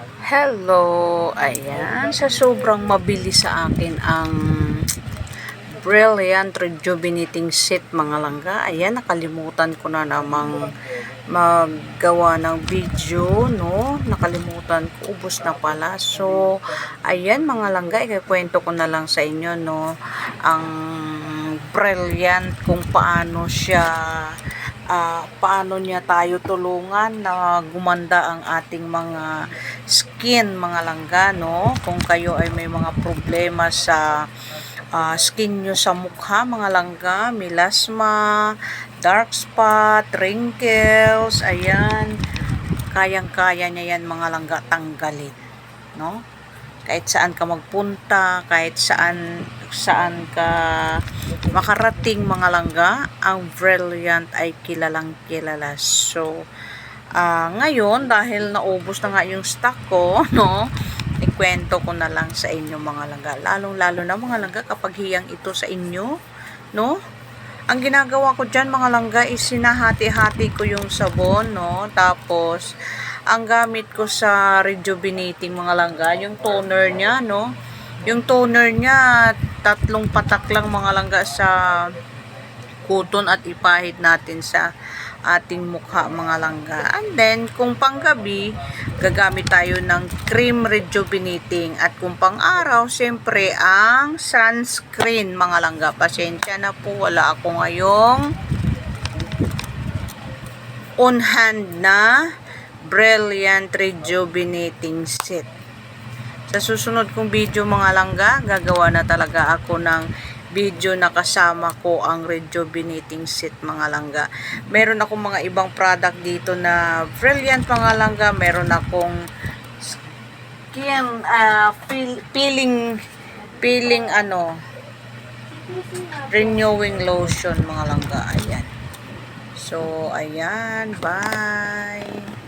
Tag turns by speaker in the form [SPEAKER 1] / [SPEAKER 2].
[SPEAKER 1] Hello! Ayan, sa sobrang mabilis sa akin ang Brilliant Rejuvenating Set mga langga. Ayan, nakalimutan ko na namang maggawa ng video, no? Nakalimutan ko, ubos na pala. So, ayan mga langga, ikikwento ko na lang sa inyo, no? Ang Brilliant kung paano niya tayo tulungan na gumanda ang ating mga skin mga langga, no? Kung kayo ay may mga problema sa skin nyo sa mukha mga langga, melasma, dark spot, wrinkles, ayan, kayang-kaya niya yan mga langga tanggalin, no? Kahit saan ka magpunta, kahit saan ka makarating mga langga, ang Brilliant ay kilalang kilala. So, ngayon, dahil naubos na nga yung stock ko, no, ikwento ko na lang sa inyo mga langga. Lalong-lalo na mga langga kapag hiyang ito sa inyo, no? Ang ginagawa ko dyan mga langga is sinahati-hati ko yung sabon, no? Tapos, ang gamit ko sa rejuvenating mga langga, yung toner niya, no? Yung toner niya, 3 patak lang mga langga sa kuton at ipahid natin sa ating mukha mga langga. And then, kung panggabi, gagamit tayo ng cream rejuvenating. At kung pang-araw, syempre, ang sunscreen mga langga. Pasensya na po, wala ako ngayong on-hand na Brilliant Rejuvenating Set. Sa susunod kong video mga langga, gagawa na talaga ako ng video na kasama ko ang rejuvenating set mga langga. Meron akong mga ibang product dito na Brilliant mga langga. Meron akong skin peeling renewing lotion mga langga. Ayan. So, ayan. Bye!